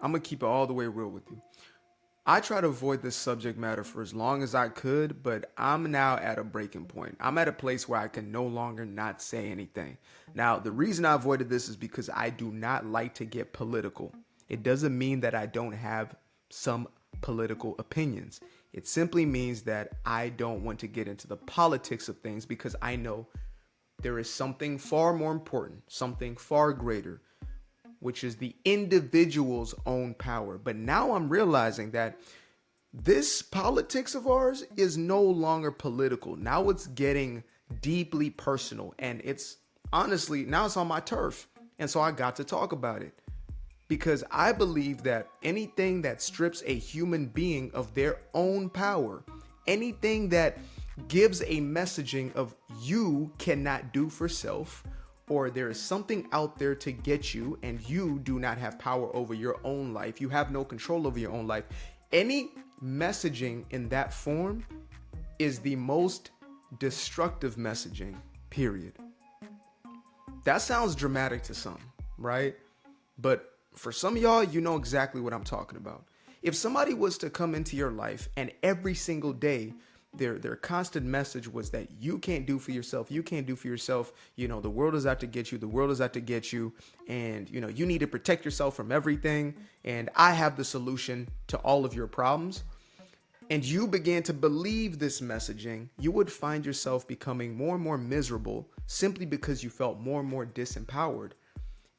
I'm gonna keep it all the way real with you. I try to avoid this subject matter for as long as I could, but I'm now at a breaking point. I'm at a place where I can no longer not say anything. Now, the reason I avoided this is because I do not like to get political. It doesn't mean that I don't have some political opinions. It simply means that I don't want to get into the politics of things because I know there is something far more important, something far greater, which is the individual's own power. But now I'm realizing that this politics of ours is no longer political. Now it's getting deeply personal, and it's honestly, now it's on my turf. And so I got to talk about it because I believe that anything that strips a human being of their own power, anything that gives a messaging of you cannot do for self, or there is something out there to get you and you do not have power over your own life, you have no control over your own life, any messaging in that form is the most destructive messaging, period. That sounds dramatic to some, right? But for some of y'all, you know exactly what I'm talking about. If somebody was to come into your life and every single day their constant message was that you can't do for yourself, you can't do for yourself, you know, the world is out to get you, the world is out to get you, and you know, you need to protect yourself from everything, and I have the solution to all of your problems, and you began to believe this messaging, you would find yourself becoming more and more miserable simply because you felt more and more disempowered.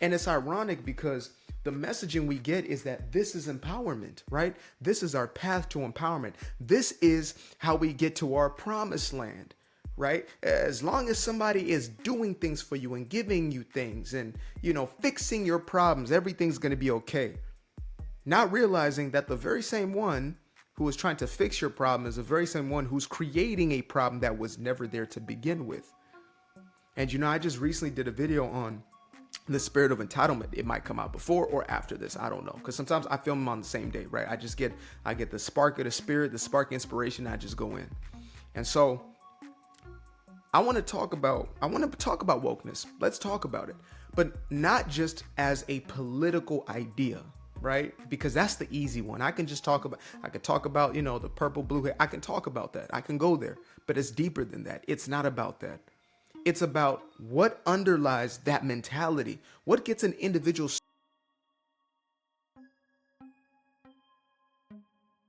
And it's ironic because the messaging we get is that this is empowerment, right? This is our path to empowerment. This is how we get to our promised land, right? As long as somebody is doing things for you and giving you things and, you know, fixing your problems, everything's going to be okay. Not realizing that the very same one who is trying to fix your problem is the very same one who's creating a problem that was never there to begin with. And, you know, I just recently did a video on the spirit of entitlement. It might come out before or after this, I don't know, because sometimes I film them on the same day, right? I get the spark of the spirit, the spark of inspiration, I just go in. And so I want to talk about wokeness. Let's talk about it, but not just as a political idea, right? Because that's the easy one. I could talk about, you know, the purple, blue hair. I can talk about that. I can go there, but it's deeper than that. It's not about that. It's about what underlies that mentality. What gets an individual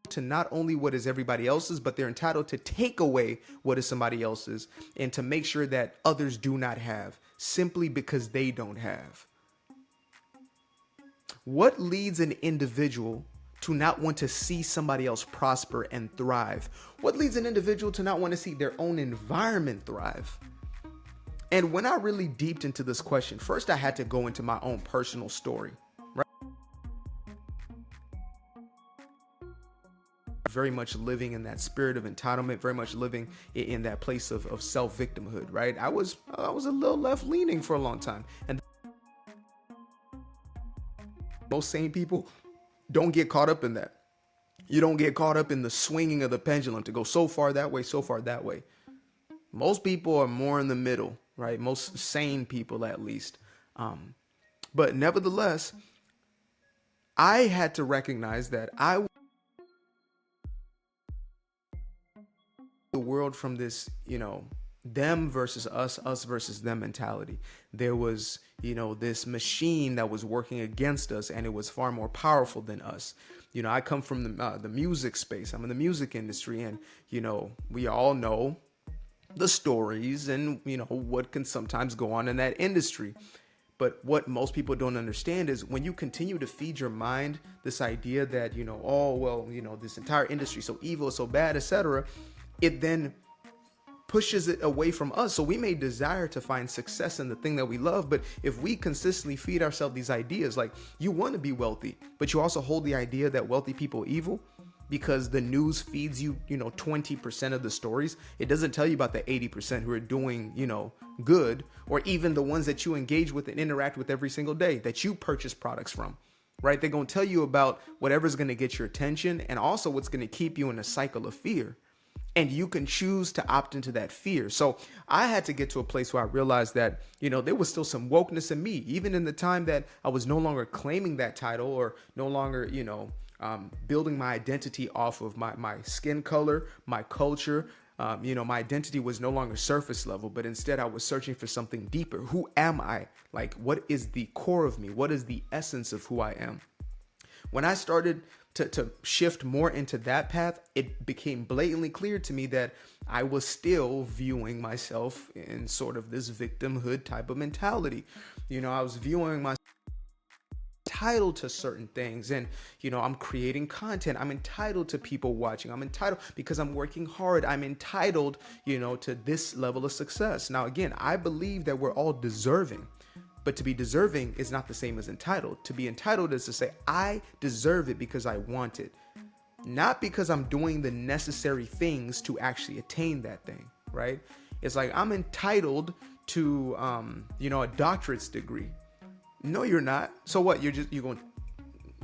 to not only what is everybody else's, but they're entitled to take away what is somebody else's and to make sure that others do not have simply because they don't have. What leads an individual to not want to see somebody else prosper and thrive? What leads an individual to not want to see their own environment thrive? And when I really deeped into this question, first I had to go into my own personal story, right? Very much living in that spirit of entitlement, very much living in that place of self-victimhood, right? I was a little left-leaning for a long time. And most sane people don't get caught up in that. You don't get caught up in the swinging of the pendulum to go so far that way, so far that way. Most people are more in the middle, right? Most sane people, at least. But nevertheless, I had to recognize that the world from this, you know, them versus us, us versus them mentality. There was, you know, this machine that was working against us, and it was far more powerful than us. You know, I come from the music space. I'm in the music industry, and, you know, we all know the stories and, you know, what can sometimes go on in that industry. But what most people don't understand is when you continue to feed your mind this idea that, you know, oh, well, you know, this entire industry is so evil, so bad, etc., it then pushes it away from us. So we may desire to find success in the thing that we love, but if we consistently feed ourselves these ideas, like you want to be wealthy, but you also hold the idea that wealthy people are evil, because the news feeds you, you know, 20% of the stories. It doesn't tell you about the 80% who are doing, you know, good, or even the ones that you engage with and interact with every single day that you purchase products from, right? They're going to tell you about whatever's going to get your attention and also what's going to keep you in a cycle of fear. And you can choose to opt into that fear. So I had to get to a place where I realized that, there was still some wokeness in me, even in the time that I was no longer claiming that title or no longer, building my identity off of my skin color, my culture. My identity was no longer surface level, but instead I was searching for something deeper. Who am I? Like, what is the core of me? What is the essence of who I am? When I started to shift more into that path, it became blatantly clear to me that I was still viewing myself in sort of this victimhood type of mentality. I was viewing myself entitled to certain things, and I'm creating content. I'm entitled to people watching. I'm entitled because I'm working hard. I'm entitled, to this level of success. Now, again, I believe that we're all deserving. But to be deserving is not the same as entitled. To be entitled is to say, I deserve it because I want it. Not because I'm doing the necessary things to actually attain that thing, right? It's like, I'm entitled to, a doctorate's degree. No, you're not. So what? You're going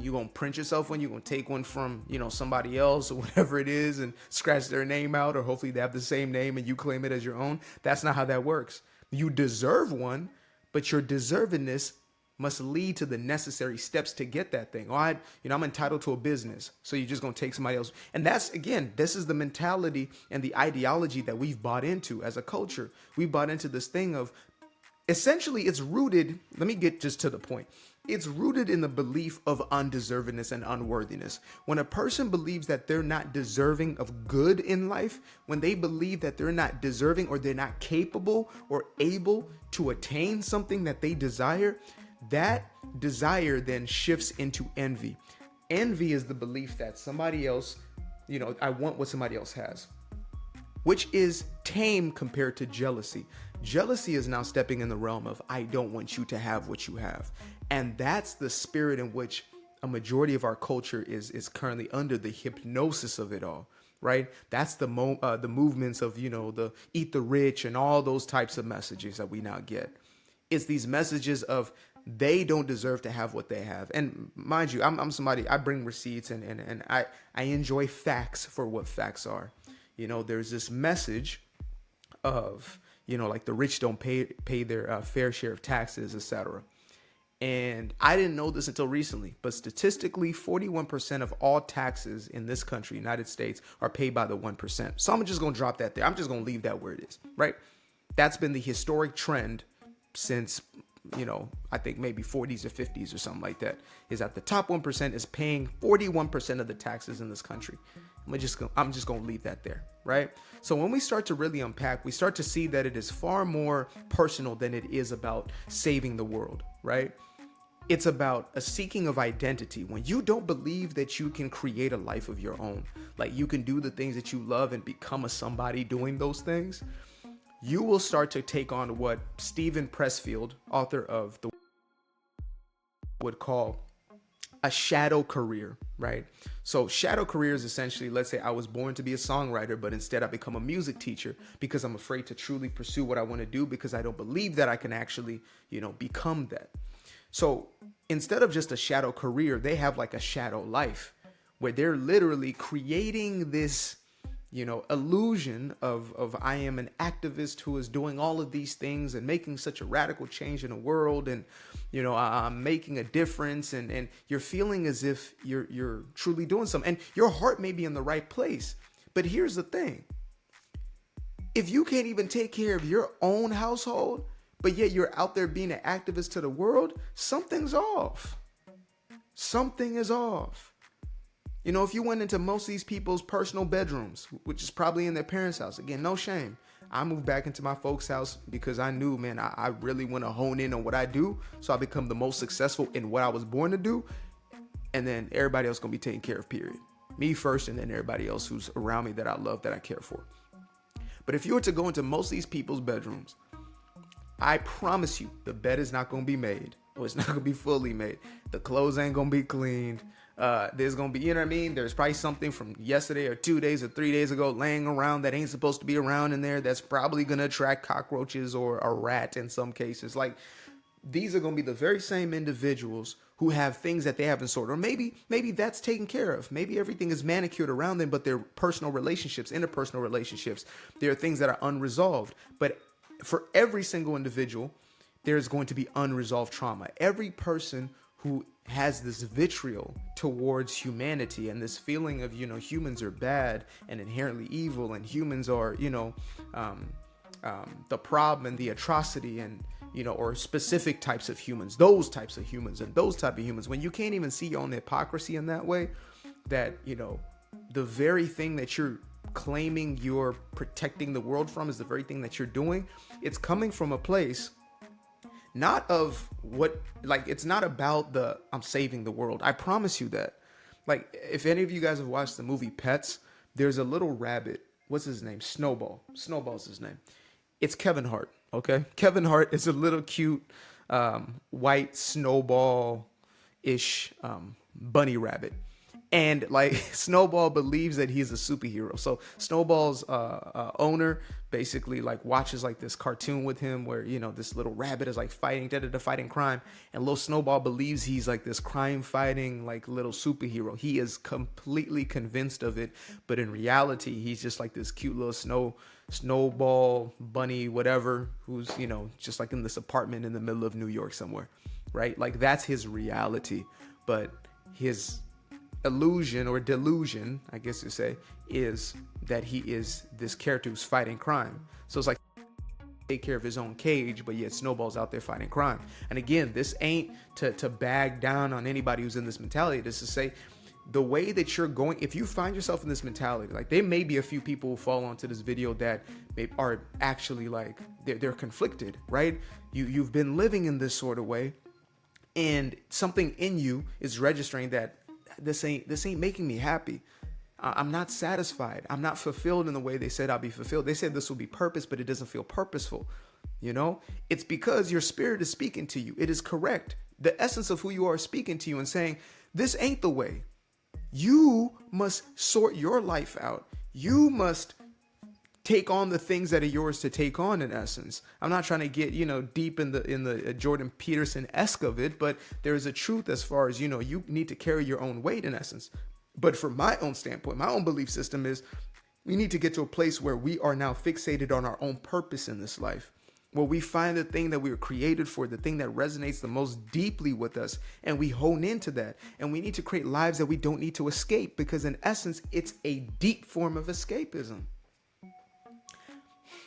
to print yourself one? You're going to take one from, somebody else or whatever it is and scratch their name out, or hopefully they have the same name and you claim it as your own. That's not how that works. You deserve one, but your deservedness must lead to the necessary steps to get that thing. I'm entitled to a business. So you're just going to take somebody else. And that's, again, this is the mentality and the ideology that we've bought into as a culture. We bought into this thing of, essentially, it's rooted, let me get just to the point. It's rooted in the belief of undeservedness and unworthiness. When a person believes that they're not deserving of good in life, when they believe that they're not deserving or they're not capable or able to attain something that they desire, that desire then shifts into envy. Envy is the belief that somebody else, I want what somebody else has, which is tame compared to jealousy. Jealousy is now stepping in the realm of, I don't want you to have what you have. And that's the spirit in which a majority of our culture is currently under the hypnosis of it all, right? That's the movements of, the eat the rich and all those types of messages that we now get. It's these messages of they don't deserve to have what they have. And mind you, I'm somebody, I bring receipts and I enjoy facts for what facts are. There's this message of, like the rich don't pay their fair share of taxes, etc. And I didn't know this until recently, but statistically, 41% of all taxes in this country, United States, are paid by the 1%. So I'm just going to drop that there. I'm just going to leave that where it is, right? That's been the historic trend since, I think maybe 40s or 50s or something like that, is that the top 1% is paying 41% of the taxes in this country. I'm just going to leave that there, right? So when we start to really unpack, we start to see that it is far more personal than it is about saving the world, right? It's about a seeking of identity. When you don't believe that you can create a life of your own, like you can do the things that you love and become a somebody doing those things, you will start to take on what Stephen Pressfield, author of The, would call a shadow career, right? So shadow career is essentially, let's say I was born to be a songwriter, but instead I become a music teacher because I'm afraid to truly pursue what I want to do because I don't believe that I can actually, become that. So instead of just a shadow career, they have like a shadow life where they're literally creating this, illusion of I am an activist who is doing all of these things and making such a radical change in the world. And, I'm making a difference and you're feeling as if you're truly doing something and your heart may be in the right place. But here's the thing. If you can't even take care of your own household, but yet you're out there being an activist to the world, something's off. Something is off. If you went into most of these people's personal bedrooms, which is probably in their parents' house, again, no shame. I moved back into my folks' house because I knew, man, I really want to hone in on what I do. So I become the most successful in what I was born to do. And then everybody else going to be taken care of, period. Me first, and then everybody else who's around me that I love, that I care for. But if you were to go into most of these people's bedrooms, I promise you, the bed is not going to be made, or it's not going to be fully made. The clothes ain't going to be cleaned. There's going to be, there's probably something from yesterday or 2 days or 3 days ago laying around that ain't supposed to be around in there. That's probably going to attract cockroaches or a rat in some cases. Like, these are going to be the very same individuals who have things that they haven't sorted, or maybe that's taken care of. Maybe everything is manicured around them, but their personal relationships, interpersonal relationships, there are things that are unresolved. But for every single individual, there's going to be unresolved trauma. Every person who has this vitriol towards humanity and this feeling of, humans are bad and inherently evil, and humans are, the problem and the atrocity, and or specific types of humans, those types of humans, and those type of humans. When you can't even see your own hypocrisy in that way, that the very thing that you're claiming you're protecting the world from is the very thing that you're doing. It's coming from a place not of it's not about I'm saving the world. I promise you that. Like, if any of you guys have watched the movie Pets, there's a little rabbit. What's his name? Snowball. Snowball's his name. It's Kevin Hart. Okay. Kevin Hart is a little cute, white snowball-ish, bunny rabbit. And like Snowball believes that he's a superhero. So Snowball's owner basically like watches like this cartoon with him where, this little rabbit is like fighting crime. And little Snowball believes he's like this crime fighting like little superhero. He is completely convinced of it. But in reality, he's just like this cute little snowball bunny, whatever, who's, just like in this apartment in the middle of New York somewhere. Right. Like, that's his reality. But his illusion or delusion, I guess you say, is that he is this character who's fighting crime. So it's like take care of his own cage, but yet Snowball's out there fighting crime. And again, this ain't to bag down on anybody who's in this mentality. This is to say, the way that you're going, if you find yourself in this mentality, like there may be a few people who fall onto this video that are actually like they're conflicted, right? You've been living in this sort of way, and something in you is registering that this ain't making me happy. I'm not satisfied. I'm not fulfilled in the way they said I'll be fulfilled. They said this will be purpose, but it doesn't feel purposeful. It's because your spirit is speaking to you. It is correct. The essence of who you are is speaking to you and saying, this ain't the way. You must sort your life out. You must take on the things that are yours to take on, in essence. I'm not trying to get, deep in the Jordan Peterson-esque of it, but there is a truth as far as, you need to carry your own weight, in essence. But from my own standpoint, my own belief system is we need to get to a place where we are now fixated on our own purpose in this life, where we find the thing that we were created for, the thing that resonates the most deeply with us, and we hone into that. And we need to create lives that we don't need to escape, because in essence, it's a deep form of escapism.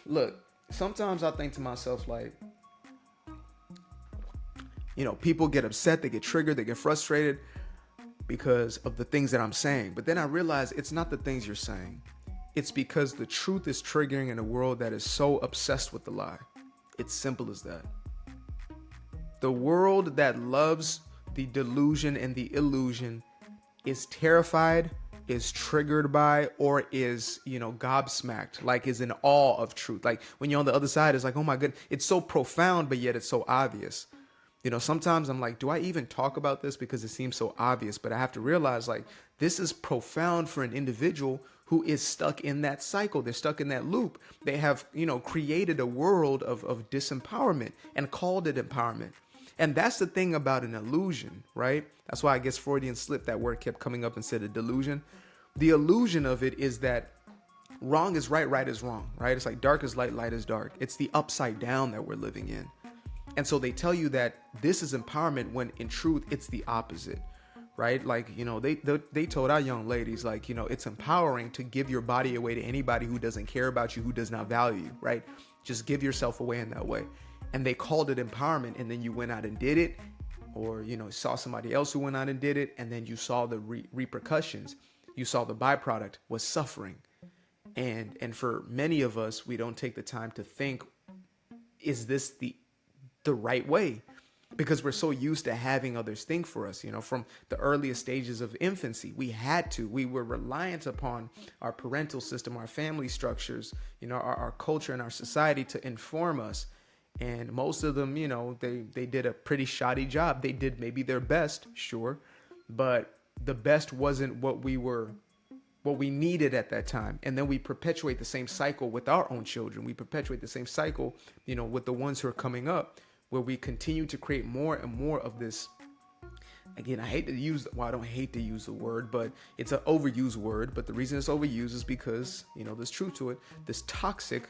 Look, sometimes I think to myself, like, people get upset, they get triggered, they get frustrated because of the things that I'm saying. But then I realize it's not the things you're saying. It's because the truth is triggering in a world that is so obsessed with the lie. It's simple as that. The world that loves the delusion and the illusion is terrified, is triggered by, or is, gobsmacked, like is in awe of truth. Like when you're on the other side, it's like, oh my goodness, it's so profound, but yet it's so obvious. Sometimes I'm like, do I even talk about this because it seems so obvious? But I have to realize, like, this is profound for an individual who is stuck in that cycle. They're stuck in that loop. They have, created a world of disempowerment and called it empowerment. And that's the thing about an illusion, right? That's why I guess Freudian slip, that word kept coming up instead of delusion. The illusion of it is that wrong is right, right is wrong, right? It's like dark is light, light is dark. It's the upside down that we're living in. And so they tell you that this is empowerment when in truth, it's the opposite, right? Like, they told our young ladies, like, it's empowering to give your body away to anybody who doesn't care about you, who does not value you, right? Just give yourself away in that way. And they called it empowerment. And then you went out and did it, or, saw somebody else who went out and did it. And then you saw the repercussions. You saw the byproduct was suffering. And for many of us, we don't take the time to think, is this the right way? Because we're so used to having others think for us, from the earliest stages of infancy. We were reliant upon our parental system, our family structures, our culture and our society to inform us. And most of them, they did a pretty shoddy job. They did maybe their best, sure, but the best wasn't what we needed at that time. And then we perpetuate the same cycle with our own children. We perpetuate the same cycle, with the ones who are coming up, where we continue to create more and more of this Again, I don't hate to use the word, but it's an overused word. But the reason it's overused is because, there's truth to it. This toxic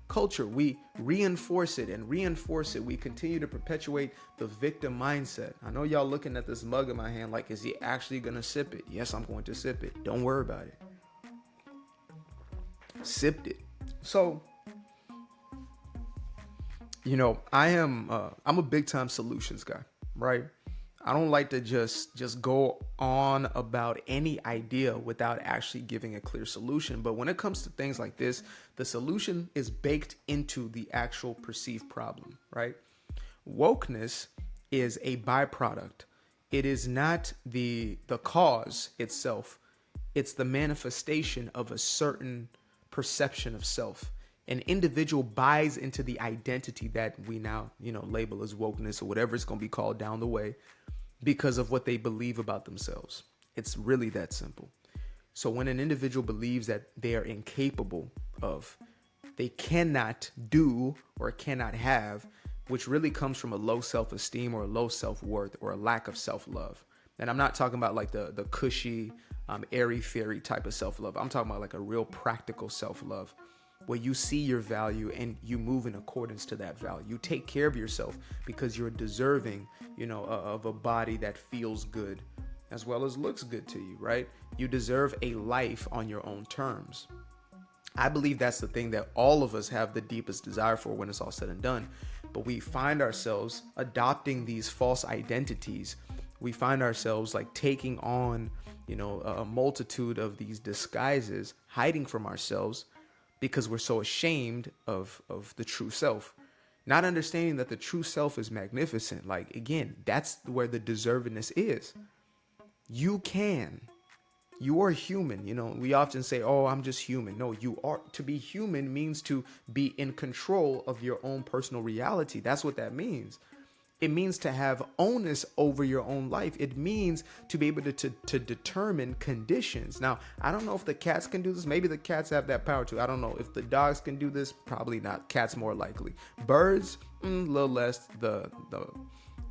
culture, we reinforce it and reinforce it. We continue to perpetuate the victim mindset. I know y'all looking at this mug in my hand like, is he actually going to sip it? Yes, I'm going to sip it. Don't worry about it. Sipped it. So, I'm a big time solutions guy, right? I don't like to just go on about any idea without actually giving a clear solution. But when it comes to things like this, the solution is baked into the actual perceived problem, right? Wokeness is a byproduct. It is not the cause itself. It's the manifestation of a certain perception of self. An individual buys into the identity that we now, label as wokeness or whatever it's going to be called down the way because of what they believe about themselves. It's really that simple. So when an individual believes that they are incapable of, they cannot do or cannot have, which really comes from a low self-esteem or a low self-worth or a lack of self-love. And I'm not talking about like the cushy, airy-fairy type of self-love. I'm talking about like a real practical self-love, where you see your value and you move in accordance to that value. You take care of yourself because you're deserving, of a body that feels good as well as looks good to you, right? You deserve a life on your own terms. I believe that's the thing that all of us have the deepest desire for when it's all said and done. But we find ourselves adopting these false identities. We find ourselves like taking on, a multitude of these disguises, hiding from ourselves, because we're so ashamed of the true self, not understanding that the true self is magnificent. Like, again, that's where the deservedness is. You are human. We often say, oh, I'm just human. No, you are. To be human means to be in control of your own personal reality. That's what that means. It means to have onus over your own life. It means to be able to determine conditions. Now, I don't know if the cats can do this. Maybe the cats have that power too. I don't know if the dogs can do this. Probably not. Cats more likely. Birds, a little less. The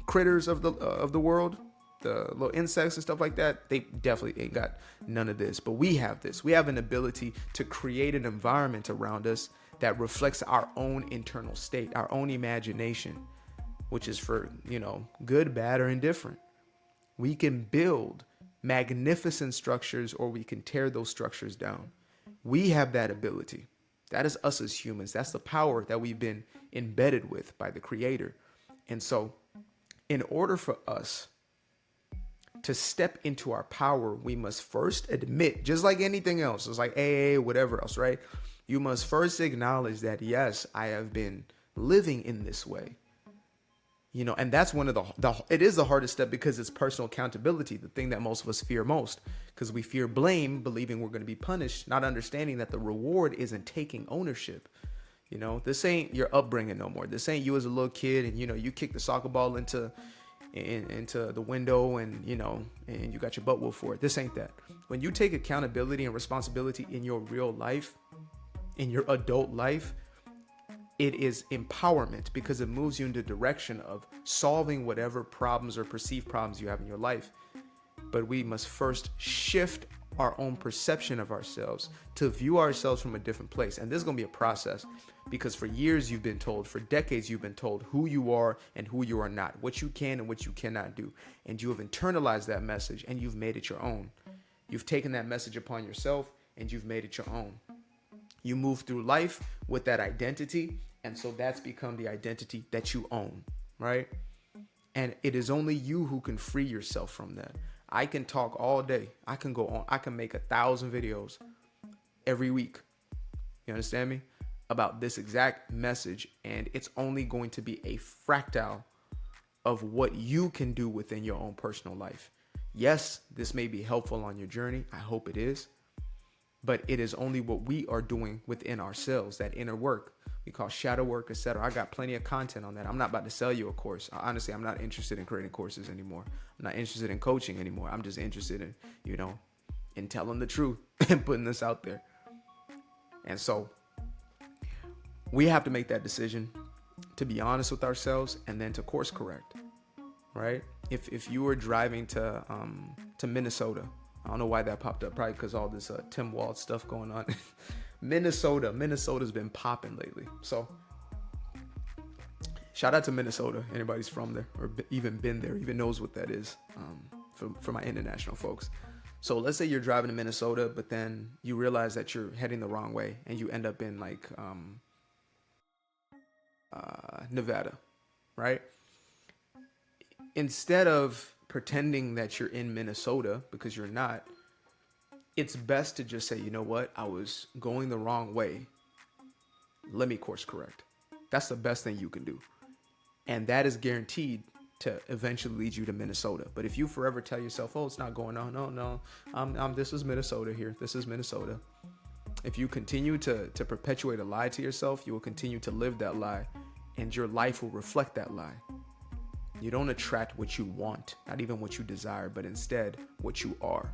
critters of the world, the little insects and stuff like that, they definitely ain't got none of this. But we have this. We have an ability to create an environment around us that reflects our own internal state, our own imagination, which is for, good, bad, or indifferent. We can build magnificent structures or we can tear those structures down. We have that ability. That is us as humans. That's the power that we've been embedded with by the Creator. And so in order for us to step into our power, we must first admit, just like anything else, it's like AA, whatever else, right? You must first acknowledge that, yes, I have been living in this way. And that's one of it is the hardest step because it's personal accountability, the thing that most of us fear most, because we fear blame, believing we're going to be punished, not understanding that the reward isn't taking ownership. This ain't your upbringing no more. This ain't you as a little kid and, you kick the soccer ball into the window and, and you got your butt whooped for it. This ain't that. When you take accountability and responsibility in your real life, in your adult life, it is empowerment because it moves you in the direction of solving whatever problems or perceived problems you have in your life. But we must first shift our own perception of ourselves to view ourselves from a different place. And this is going to be a process because for years you've been told, for decades you've been told who you are and who you are not, what you can and what you cannot do. And you have internalized that message and you've made it your own. You've taken that message upon yourself and you've made it your own. You move through life with that identity, and so that's become the identity that you own, right? And it is only you who can free yourself from that. I can talk all day. I can go on. I can make 1,000 videos every week. You understand me? About this exact message, and it's only going to be a fractal of what you can do within your own personal life. Yes, this may be helpful on your journey. I hope it is. But it is only what we are doing within ourselves, that inner work. We call shadow work, etc. I got plenty of content on that. I'm not about to sell you a course. Honestly, I'm not interested in creating courses anymore. I'm not interested in coaching anymore. I'm just interested in, in telling the truth and putting this out there. And so we have to make that decision to be honest with ourselves and then to course correct, right? if you were driving to Minnesota, I don't know why that popped up. Probably because all this Tim Wald stuff going on. Minnesota's been popping lately. So shout out to Minnesota. Anybody's from there or even been there, even knows what that is. For my international folks. So let's say you're driving to Minnesota, but then you realize that you're heading the wrong way, and you end up in like Nevada, right? Instead of pretending that you're in Minnesota, because you're not, it's best to just say, you know what, I was going the wrong way. Let me course correct. That's the best thing you can do. And that is guaranteed to eventually lead you to Minnesota. But if you forever tell yourself, oh, it's not going on, no, this is Minnesota here. This is Minnesota. If you continue to perpetuate a lie to yourself, you will continue to live that lie, and your life will reflect that lie. You don't attract what you want, not even what you desire, but instead what you are.